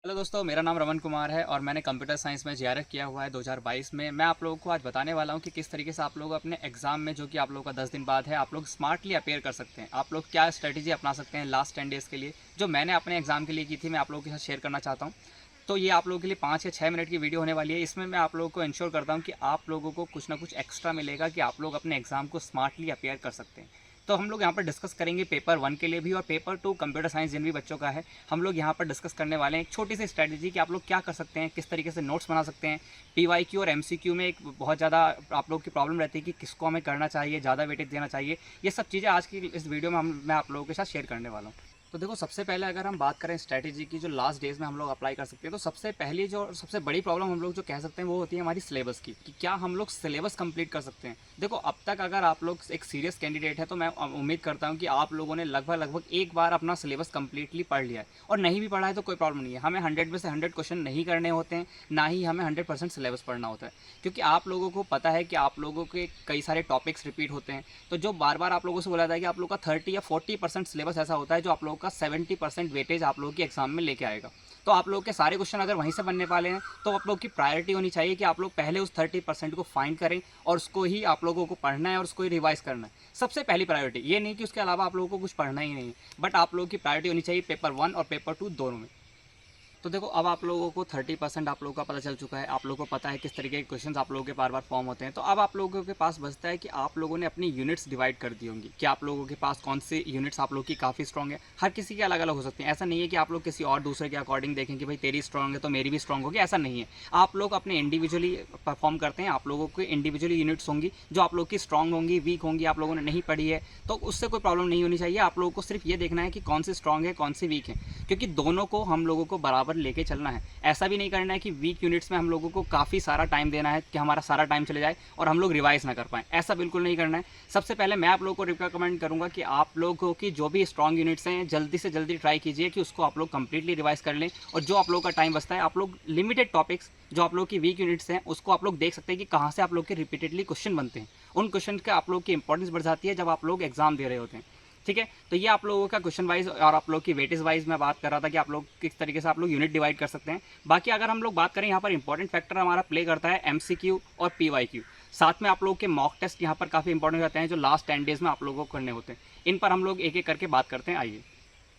Hello दोस्तों, मेरा नाम रमन कुमार है और मैंने कंप्यूटर साइंस में जेआरएफ किया हुआ है 2022 में। मैं आप लोगों को आज बताने वाला हूं कि किस तरीके से आप लोग अपने एग्ज़ाम में, जो कि आप लोगों का 10 दिन बाद है, आप लोग स्मार्टली अपेयर कर सकते हैं। आप लोग क्या स्ट्रेटजी अपना सकते हैं लास्ट 10 डेज़ के लिए, जो मैंने अपने एग्ज़ाम के लिए की थी, मैं आप लोगों के साथ शेयर करना चाहता हूँ। तो ये आप लोगों के लिए 5 या 6 मिनट की वीडियो होने वाली है। इसमें मैं आप लोगों को इंश्योर करता हूँ कि आप लोगों को कुछ ना कुछ एक्स्ट्रा मिलेगा कि आप लोग अपने एग्ज़ाम को स्मार्टली अपेयर कर सकते हैं। तो हम लोग यहाँ पर डिस्कस करेंगे पेपर 1 के लिए भी और पेपर 2 कंप्यूटर साइंस जिन भी बच्चों का है। हम लोग यहाँ पर डिस्कस करने वाले हैं एक छोटी सी स्ट्रैटेजी कि आप लोग क्या कर सकते हैं, किस तरीके से नोट्स बना सकते हैं। पीवाईक्यू और एमसीक्यू में एक बहुत ज़्यादा आप लोग की प्रॉब्लम रहती है कि किसको हमें करना चाहिए, ज़्यादा वेटेज देना चाहिए। ये सब चीज़ें आज की इस वीडियो में मैं आप लोगों के साथ शेयर करने वाला हूँ। तो देखो, सबसे पहले अगर हम बात करें स्ट्रैटेजी की, जो लास्ट डेज में हम लोग अप्लाई कर सकते हैं, तो सबसे पहली जो सबसे बड़ी प्रॉब्लम हम लोग जो कह सकते हैं वो होती है हमारी सिलेबस की, कि क्या हम लोग सिलेबस कंप्लीट कर सकते हैं। देखो, अब तक अगर आप लोग एक सीरियस कैंडिडेट है तो मैं उम्मीद करता हूँ कि आप लोगों ने लगभग एक बार अपना सिलेबस कंप्लीटली पढ़ लिया है, और नहीं भी पढ़ा है तो कोई प्रॉब्लम नहीं है। हमें 100 में से 100 क्वेश्चन नहीं करने होते हैं, ना ही हमें 100% सिलेबस पढ़ना होता है, क्योंकि आप लोगों को पता है कि आप लोगों के कई सारे टॉपिक्स रिपीट होते हैं। तो जो बार बार आप लोगों से बोला था कि आप लोग का 30 या 40% सिलेबस ऐसा होता है जो आप लोगों का 70% वेटेज आप लोगों के एग्जाम में लेके आएगा। तो आप लोगों के सारे क्वेश्चन अगर वहीं से बनने वाले हैं तो आप लोग की प्रायोरिटी होनी चाहिए कि आप लोग पहले उस 30% को फाइंड करें और उसको ही आप लोगों को पढ़ना है और उसको ही रिवाइज करना है। सबसे पहली प्रायोरिटी ये नहीं कि उसके अलावा आप लोगों को कुछ पढ़ना ही नहीं है, बट आप लोगों की प्रायोरिटी होनी चाहिए पेपर 1 और पेपर 2 दोनों में। तो देखो, अब आप लोगों को 30% आप लोगों का पता चल चुका है। आप लोगों को पता है किस तरीके के क्वेश्चंस आप लोगों के बार बार फॉर्म होते हैं। तो अब आप लोगों के पास बचता है कि आप लोगों ने अपनी यूनिट्स डिवाइड कर दी होंगी कि आप लोगों के पास कौन सी यूनिट्स आप लोगों की काफ़ी स्ट्रॉग है। हर किसी की अलग अलग हो सकती है। ऐसा नहीं है कि आप लोग किसी और दूसरे के अकॉर्डिंग देखें कि भाई तेरी स्ट्रॉग है तो मेरी भी स्ट्रॉग होगी, ऐसा नहीं है। आप लोग अपने इंडिविजुअली परफॉर्म करते हैं। आप लोगों की इंडिविजुअली यूनिट्स होंगी जो आप लोग की स्ट्रॉग होंगी, वीक होंगी, आप लोगों ने नहीं पढ़ी है तो उससे कोई प्रॉब्लम नहीं होनी चाहिए। आप लोगों को सिर्फ ये देखना है कि कौन सी स्ट्रॉग है, कौन सी वीक है, क्योंकि दोनों को हम लोगों को बराबर लेके चलना है। ऐसा भी नहीं करना है कि वीक यूनिट्स में हम लोगों को काफ़ी सारा टाइम देना है कि हमारा सारा टाइम चले जाए और हम लोग रिवाइज ना कर पाएँ। ऐसा बिल्कुल नहीं करना है। सबसे पहले मैं आप लोगों को रिकमेंड करूँगा कि आप लोगों की जो भी स्ट्रॉन्ग यूनिट्स हैं जल्दी से जल्दी ट्राई कीजिए कि उसको आप लोग कंप्लीटली रिवाइज कर लें। और जो आप लोगों का टाइम बचता है, आप लोग लिमिटेड टॉपिक्स जो आप लोग की वीक यूनिट्स हैं उसको आप लोग देख सकते हैं कि कहाँ से आप लोग के रिपीटेडली क्वेश्चन बनते हैं। उन क्वेश्चन का आप लोग की इंपॉर्टेंस बढ़ जाती है जब आप लोग एग्जाम दे रहे होते हैं। ठीक है, तो ये आप लोगों का क्वेश्चन वाइज और आप लोग की वेटेज वाइज मैं बात कर रहा था कि आप लोग किस तरीके से आप लोग यूनिट डिवाइड कर सकते हैं। बाकी अगर हम लोग बात करें, यहाँ पर इंपॉर्टेंट फैक्टर हमारा प्ले करता है एमसीक्यू और पीवाईक्यू। साथ में आप लोगों के मॉक टेस्ट यहाँ पर काफ़ी इंपॉर्टेंट रहते हैं जो लास्ट 10 डेज में आप लोगों को करने होते हैं। इन पर हम लोग एक एक करके बात करते हैं, आइए।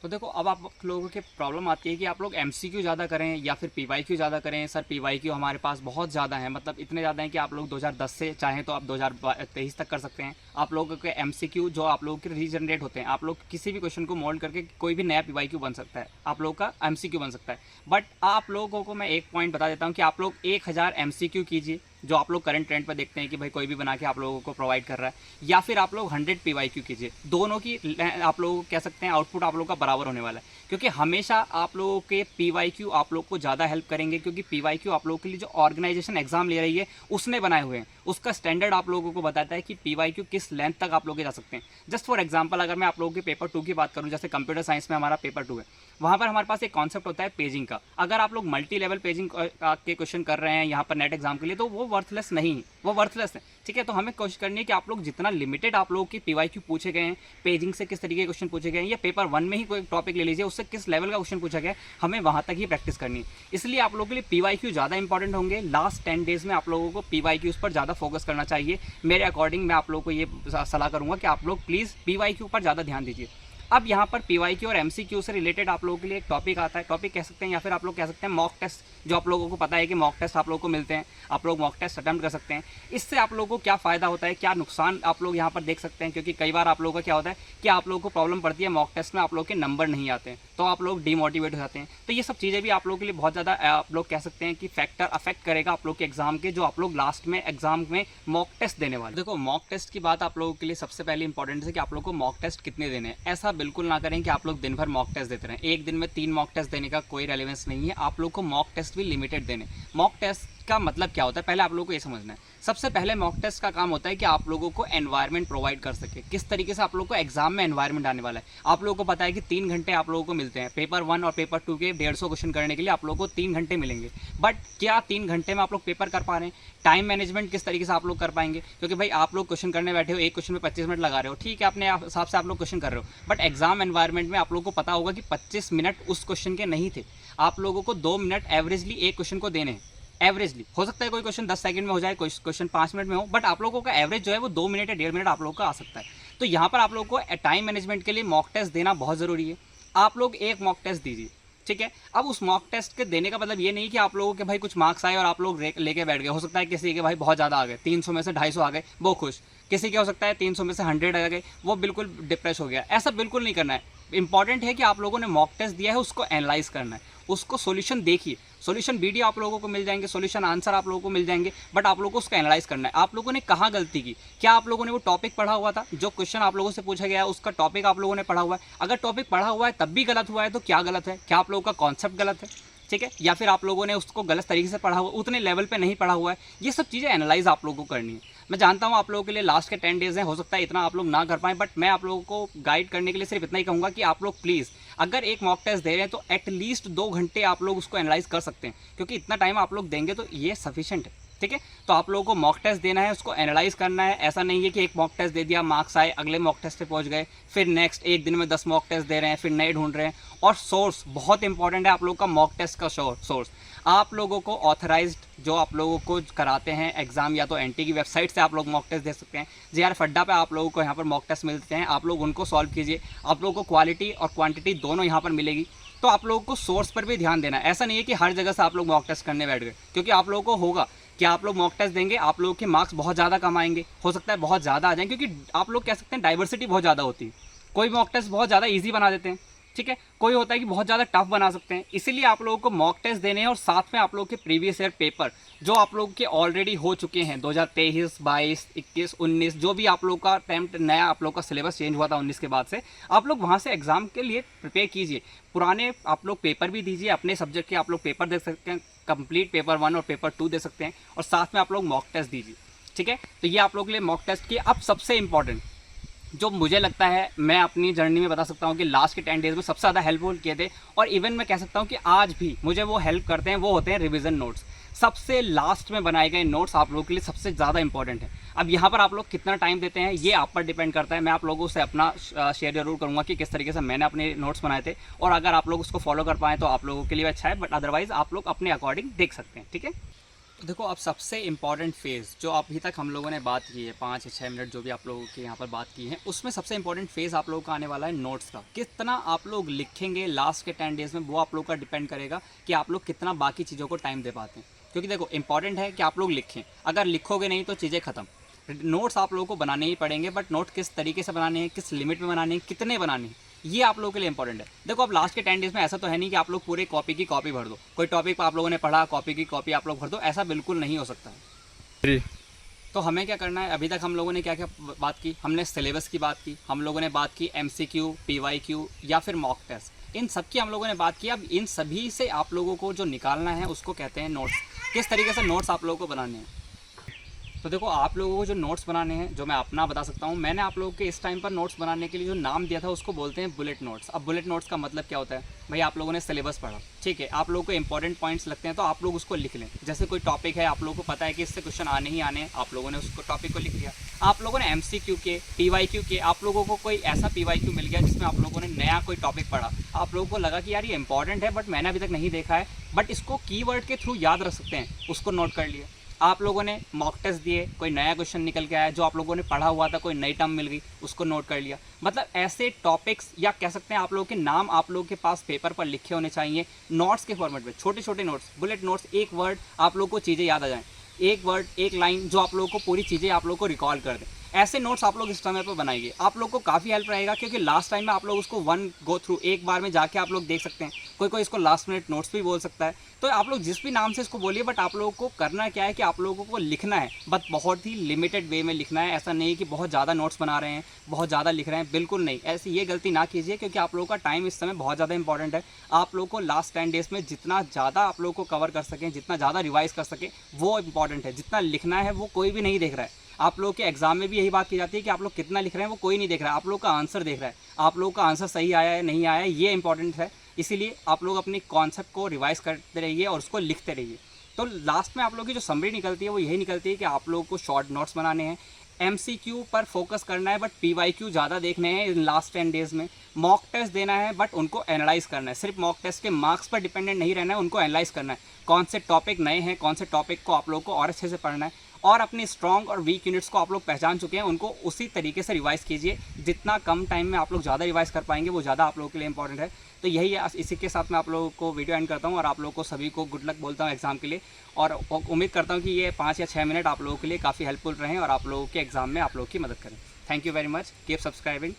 तो देखो, अब आप लोगों के प्रॉब्लम आती है कि आप लोग एमसीक्यू ज़्यादा करें या फिर पीवाईक्यू ज़्यादा करें। सर, पीवाईक्यू हमारे पास बहुत ज़्यादा है, मतलब इतने ज़्यादा हैं कि आप लोग 2010 से चाहें तो आप 2023 तक कर सकते हैं। आप लोगों के एमसीक्यू जो आप लोगों के रीजनरेट होते हैं, आप लोग किसी भी क्वेश्चन को मोल्ड करके कोई भी नया पीवाईक्यू बन सकता है, आप लोगों का एमसीक्यू बन सकता है। बट आप लोगों को मैं एक पॉइंट बता देता हूँ कि आप लोग 1000 एमसीक्यू कीजिए, जो आप लोग करंट ट्रेंड पर देखते हैं कि भाई कोई भी बना के आप लोगों को प्रोवाइड कर रहा है, या फिर आप लोग 100 पीवाईक्यू कीजिए। दोनों की आप लोग कह सकते हैं आउटपुट आप लोगों का बराबर होने वाला है, क्योंकि हमेशा आप लोगों के पीवाईक्यू आप लोग को ज़्यादा हेल्प करेंगे, क्योंकि पीवाईक्यू आप लोगों के लिए जो ऑर्गेनाइजेशन एग्जाम ले रही है उसने बनाए हुए हैं। उसका स्टैंडर्ड आप लोगों को बताता है कि पीवाईक्यू किस लेंथ तक आप लोग जा सकते हैं। जस्ट फॉर एग्जाम्पल, अगर मैं आप लोगों के पेपर 2 की बात करूँ, जैसे कंप्यूटर साइंस में हमारा पेपर 2 है, वहाँ पर हमारे पास एक कॉन्सेप्ट होता है पेजिंग का। अगर आप लोग मल्टी लेवल पेजिंग के क्वेश्चन कर रहे हैं यहाँ पर नेट एग्जाम के लिए, तो वो वर्थलेस नहीं है, वो वर्थलेस है। ठीक है, तो हमें कोशिश करनी है कि आप लोग जितना लिमिटेड आप लोगों की पीवाईक्यू पूछे गए हैं, पेजिंग से किस तरीके के क्वेश्चन पूछे गए हैं, या पेपर 1 में ही कोई टॉपिक ले लीजिए उससे किस लेवल का क्वेश्चन पूछा गया है, हमें वहाँ तक ही प्रैक्टिस करनी है। इसलिए आप लोगों के लिए पीवाईक्यू ज़्यादा इंपॉर्टेंट होंगे। लास्ट 10 डेज में आप लोगों को पीवाईक्यूज पर ज़्यादा फोकस करना चाहिए। मेरे अकॉर्डिंग मैं आप लोगों को ये सलाह करूँगा कि आप लोग प्लीज़ पीवाईक्यू पर ज़्यादा ध्यान दीजिए। अब यहाँ पर पीवाईक्यू और एमसीक्यू से रिलेटेड आप लोगों के लिए एक टॉपिक आता है, टॉपिक कह सकते हैं, या फिर आप लोग कह सकते हैं मॉक टेस्ट। जो आप लोगों को पता है कि मॉक टेस्ट आप लोगों को मिलते हैं, आप लोग मॉक टेस्ट अटेम्प्ट कर सकते हैं। इससे आप लोगों को क्या फ़ायदा होता है, क्या नुकसान आप लोग यहाँ पर देख सकते हैं, क्योंकि कई बार आप लोगों का क्या होता है कि आप लोगों को प्रॉब्लम पड़ती है मॉक टेस्ट में, आप लोग के नंबर नहीं आते हैं तो आप लोग डीमोटिवेट हो जाते हैं। तो ये सब चीज़ें भी आप लोगों के लिए बहुत ज़्यादा आप लोग कह सकते हैं कि फैक्टर अफेक्ट करेगा आप लोग के एग्जाम के, जो आप लोग लास्ट में एग्जाम में मॉक टेस्ट देने वाले। देखो, मॉक टेस्ट की बात आप लोगों के लिए सबसे पहले इंपॉर्टेंट है कि आप लोग को मॉक टेस्ट कितने देने हैं। ऐसा बिल्कुल ना करें कि आप लोग दिन भर मॉक टेस्ट देते रहें। एक दिन में 3 मॉक टेस्ट देने का कोई रेलेवेंस नहीं है। आप लोग को मॉक टेस्ट भी लिमिटेड देने। मॉक टेस्ट का मतलब क्या होता है, पहले आप लोगों को ये समझना है। सबसे पहले मॉक टेस्ट का काम होता है कि आप लोगों को एनवायरनमेंट प्रोवाइड कर सके, किस तरीके से आप लोगों को एग्जाम में एनवायरनमेंट आने वाला है। आप लोगों को पता है कि 3 घंटे आप लोगों को मिलते हैं पेपर 1 और पेपर 2 के 150 क्वेश्चन करने के लिए, आप लोगों को 3 घंटे मिलेंगे। बट क्या 3 घंटे में आप लोग पेपर कर पा रहे हैं? टाइम मैनेजमेंट किस तरीके से आप लोग कर पाएंगे? क्योंकि भाई आप लोग क्वेश्चन करने बैठे हो, एक क्वेश्चन में 25 मिनट लगा रहे हो, ठीक है, अपने हिसाब से आप लोग क्वेश्चन कर रहे हो, बट एग्जाम एनवायरनमेंट में आप लोगों को पता होगा कि 25 मिनट उस क्वेश्चन के नहीं थे, आप लोगों को 2 मिनट एवरेजली एक क्वेश्चन को देने हैं। एवरेजली हो सकता है कोई क्वेश्चन 10 सेकंड में हो जाए, कोई क्वेश्चन 5 मिनट में हो, बट आप लोगों का एवरेज जो है वो 2 मिनट या 1.5 मिनट आप लोगों का आ सकता है। तो यहाँ पर आप लोगों को टाइम मैनेजमेंट के लिए मॉक टेस्ट देना बहुत ज़रूरी है। आप लोग एक मॉक टेस्ट दीजिए, ठीक है। अब उस मॉक टेस्ट के देने का मतलब ये नहीं कि आप लोगों के भाई कुछ मार्क्स आए और आप लोग लेके बैठ गए। हो सकता है किसी के भाई बहुत ज़्यादा आ गए, 300 में से 250 आ गए, वो खुश। किसी के हो सकता है 300 में से 100 आ गए, वो बिल्कुल डिप्रेस हो गया। ऐसा बिल्कुल नहीं करना है। इंपॉर्टेंट है कि आप लोगों ने मॉक टेस्ट दिया है, उसको एनालाइज करना है, उसको सॉल्यूशन देखिए। सॉल्यूशन वीडियो आप लोगों को मिल जाएंगे, सॉल्यूशन आंसर आप लोगों को मिल जाएंगे, बट आप लोगों को उसको एनालाइज करना है। आप लोगों ने कहाँ गलती की, क्या आप लोगों ने वो टॉपिक पढ़ा हुआ था, जो क्वेश्चन आप लोगों से पूछा गया है उसका टॉपिक आप लोगों ने पढ़ा हुआ है। अगर टॉपिक पढ़ा हुआ है तब भी गलत हुआ है तो क्या गलत है, क्या आप लोगों का कॉन्सेप्ट गलत है, ठीक है, या फिर आप लोगों ने उसको गलत तरीके से पढ़ा हुआ, उतने लेवल पे नहीं पढ़ा हुआ है। ये सब चीज़ें एनालाइज आप लोगों को करनी है। मैं जानता हूँ आप लोगों के लिए लास्ट के 10 डेज हैं, हो सकता है इतना आप लोग ना कर पाएँ, बट मैं आप लोगों को गाइड करने के लिए सिर्फ इतना ही कहूँगा कि आप लोग प्लीज़ अगर एक मॉक टेस्ट दे रहे हैं तो एटलीस्ट 2 घंटे आप लोग उसको एनालाइज कर सकते हैं, क्योंकि इतना टाइम आप लोग देंगे तो ये सफिशिएंट है, ठीक है। तो आप लोगों को मॉक टेस्ट देना है, उसको एनालाइज करना है। ऐसा नहीं है कि एक मॉक टेस्ट दे दिया, मार्क्स आए, अगले मॉक टेस्ट पे पहुंच गए, फिर नेक्स्ट एक दिन में 10 मॉक टेस्ट दे रहे हैं, फिर नए ढूंढ रहे हैं। और सोर्स बहुत इंपॉर्टेंट है आप लोगों का मॉक टेस्ट का सोर्स। आप लोगों को ऑथराइज्ड जो आप लोगों को कराते हैं एग्जाम, या तो एनटी की वेबसाइट से आप लोग मॉक टेस्ट दे सकते हैं। JR अड्डा पे आप लोगों को यहाँ पर मॉक टेस्ट मिलते हैं, आप लोग उनको सॉल्व कीजिए। आप लोगों को क्वालिटी और क्वांटिटी दोनों यहाँ पर मिलेगी। तो आप लोगों को सोर्स पर भी ध्यान देना है। ऐसा नहीं है कि हर जगह से आप लोग मॉक टेस्ट करने बैठ गए, क्योंकि आप लोगों को होगा कि आप लोग मॉक टेस्ट देंगे, आप लोगों के मार्क्स बहुत ज़्यादा कम आएंगे, हो सकता है बहुत ज़्यादा आ जाएं, क्योंकि आप लोग कह सकते हैं डाइवर्सिटी बहुत ज़्यादा होती है। कोई मॉक टेस्ट बहुत ज़्यादा ईजी बना देते हैं, ठीक है, कोई होता है कि बहुत ज़्यादा टफ बना सकते हैं। इसीलिए आप लोगों को मॉक टेस्ट देने हैं, और साथ में आप लोगों के प्रीवियस ईयर पेपर जो आप लोगों के ऑलरेडी हो चुके हैं 2023, 22, 21, 19, जो भी आप लोग का अटेम्प्ट नया आप लोग का सिलेबस चेंज हुआ था 19 के बाद से, आप लोग वहाँ से एग्जाम के लिए प्रिपेयर कीजिए। पुराने आप लोग पेपर भी दीजिए, अपने सब्जेक्ट के आप लोग पेपर दे सकते हैं, कंप्लीट पेपर 1 और पेपर 2 दे सकते हैं, और साथ में आप लोग मॉक टेस्ट दीजिए, ठीक है। तो ये आप लोग के लिए मॉक टेस्ट की। अब सबसे इंपॉर्टेंट जो मुझे लगता है, मैं अपनी जर्नी में बता सकता हूँ कि लास्ट के 10 डेज़ में सबसे ज़्यादा हेल्पफुल किए थे, और इवन मैं कह सकता हूँ कि आज भी मुझे वो हेल्प करते हैं, वो होते हैं रिवीजन नोट्स। सबसे लास्ट में बनाए गए नोट्स आप लोगों के लिए सबसे ज़्यादा इंपॉर्टेंट है। अब यहाँ पर आप लोग कितना टाइम देते हैं ये आप पर डिपेंड करता है। मैं आप लोगों से अपना शेयर जरूर करूँगा कि किस तरीके से मैंने अपने नोट्स बनाए थे, और अगर आप लोग उसको फॉलो कर पाएँ तो आप लोगों के लिए अच्छा है, बट अदरवाइज़ आप लोग अपने अकॉर्डिंग देख सकते हैं, ठीक है। देखो, अब सबसे इम्पॉर्टेंट फेज़ जो अभी तक हम लोगों ने बात की है, 5 या 6 मिनट जो भी आप लोगों के यहाँ पर बात की है, उसमें सबसे इम्पॉर्टेंट फेज़ आप लोगों का आने वाला है नोट्स का। कितना आप लोग लिखेंगे लास्ट के 10 डेज़ में, वो आप लोग का डिपेंड करेगा कि आप लोग कितना बाकी चीज़ों को टाइम दे पाते हैं। क्योंकि देखो, इंपॉर्टेंट है कि आप लोग लिखें, अगर लिखोगे नहीं तो चीज़ें ख़त्म। नोट्स आप लोगों को बनाने ही पड़ेंगे, बट नोट किस तरीके से बनाने हैं, किस लिमिट में बनाने हैं, कितने बनाने हैं, ये आप लोगों के लिए इंपॉर्टेंट है। देखो, अब लास्ट के 10 डेज़ में ऐसा तो है नहीं कि आप लोग पूरे कॉपी की कॉपी भर दो। कोई टॉपिक आप लोगों ने पढ़ा, कॉपी की कॉपी आप लोग भर दो, ऐसा बिल्कुल नहीं हो सकता है। तो हमें क्या करना है, अभी तक हम लोगों ने क्या क्या बात की, हमने सिलेबस की बात की, हम लोगों ने बात की MCQ, PYQ या फिर मॉक टेस्ट, इन सब की हम लोगों ने बात की। अब इन सभी से आप लोगों को जो निकालना है उसको कहते हैं नोट्स। किस तरीके से नोट्स आप लोगों को बनाने हैं, तो देखो, आप लोगों को जो नोट्स बनाने हैं, जो मैं अपना बता सकता हूँ, मैंने आप लोगों के इस टाइम पर नोट्स बनाने के लिए जो नाम दिया था उसको बोलते हैं बुलेट नोट्स। अब बुलेट नोट्स का मतलब क्या होता है, भाई आप लोगों ने सिलेबस पढ़ा, ठीक है, आप लोगों को इंपॉर्टेंट पॉइंट्स लगते हैं तो आप लोग उसको लिख लें। जैसे कोई टॉपिक है, आप लोगों को पता है कि इससे क्वेश्चन आने ही आने, आप लोगों ने उसको टॉपिक को लिख लिया। आप लोगों ने MCQ के, PYQ के, आप लोगों को कोई ऐसा PYQ मिल गया जिसमें आप लोगों ने नया कोई टॉपिक पढ़ा, आप लोगों को लगा कि यार ये इंपॉर्टेंट है बट मैंने अभी तक नहीं देखा है, बट इसको कीवर्ड के थ्रू याद रख सकते हैं, उसको नोट कर लिया। आप लोगों ने मॉक टेस्ट दिए, कोई नया क्वेश्चन निकल के आया जो आप लोगों ने पढ़ा हुआ था, कोई नई टर्म मिल गई, उसको नोट कर लिया। मतलब ऐसे टॉपिक्स, या कह सकते हैं आप लोगों के नाम आप लोगों के पास पेपर पर लिखे होने चाहिए, नोट्स के फॉर्मेट में, छोटे छोटे नोट्स, बुलेट नोट्स। एक वर्ड आप लोगों को चीज़ें याद आ जाएँ, एक वर्ड, एक लाइन जो आप लोगों को पूरी चीज़ें आप लोगों को रिकॉल कर दें। ऐसे नोट्स आप लोग इस समय पर बनाइए, आप लोग को काफ़ी हेल्प रहेगा, क्योंकि लास्ट टाइम में आप लोग उसको वन गो थ्रू एक बार में जाके आप लोग देख सकते हैं। कोई इसको लास्ट मिनट नोट्स भी बोल सकता है, तो आप लोग जिस भी नाम से इसको बोलिए, बट आप लोगों को करना क्या है कि आप लोगों को लिखना है, बट बहुत ही लिमिटेड वे में लिखना है। ऐसा नहीं कि बहुत ज़्यादा नोट्स बना रहे हैं, बहुत ज़्यादा लिख रहे हैं, बिल्कुल नहीं, ऐसी ये गलती ना कीजिए, क्योंकि आप लोगों का टाइम इस समय बहुत ज़्यादा इंपॉर्टेंट है। आप लोगों को लास्ट 10 डेज़ में जितना ज़्यादा आप लोगों को कवर कर सकें, जितना ज़्यादा रिवाइज कर सकें, वो इंपॉर्टेंट है। जितना लिखना है वो कोई भी नहीं देख रहा है। आप लोगों के एग्जाम में भी यही बात की जाती है कि आप लोग कितना लिख रहे हैं वो कोई नहीं देख रहा है, आप लोग का आंसर देख रहा है। आप लोग का आंसर सही आया है नहीं आया है, ये इंपॉर्टेंट है। इसीलिए आप लोग अपने कॉन्सेप्ट को रिवाइज करते रहिए और उसको लिखते रहिए। तो लास्ट में आप लोगों की जो समरी निकलती है वो यही निकलती है कि आप लोगों को शॉर्ट नोट्स बनाने हैं, MCQ पर फोकस करना है बट PYQ ज़्यादा देखने हैं इन लास्ट 10 डेज़ में। मॉक टेस्ट देना है बट उनको एनालाइज करना है, सिर्फ मॉक टेस्ट के मार्क्स पर डिपेंडेंट नहीं रहना है, उनको एनालाइज करना है कौन से टॉपिक नए हैं, कौन से टॉपिक को आप लोगों को और अच्छे से पढ़ना है, और अपनी स्ट्रॉन्ग और वीक यूनिट्स को आप लोग पहचान चुके हैं, उनको उसी तरीके से रिवाइज़ कीजिए। जितना कम टाइम में आप लोग ज़्यादा रिवाइज़ कर पाएंगे वो ज़्यादा आप लोगों के लिए इंपॉर्टेंट है। तो यही है, इसी के साथ मैं आप लोगों को वीडियो एंड करता हूँ और आप लोगों को सभी को गुड लक बोलता हूँ एग्ज़ाम के लिए, और उम्मीद करता हूँ कि ये 5 या 6 मिनट आप लोगों के लिए काफ़ी हेल्पफुल रहें और आप लोगों के एग्ज़ाम में आप लोगों की मदद करें। Thank you very much, keep subscribing.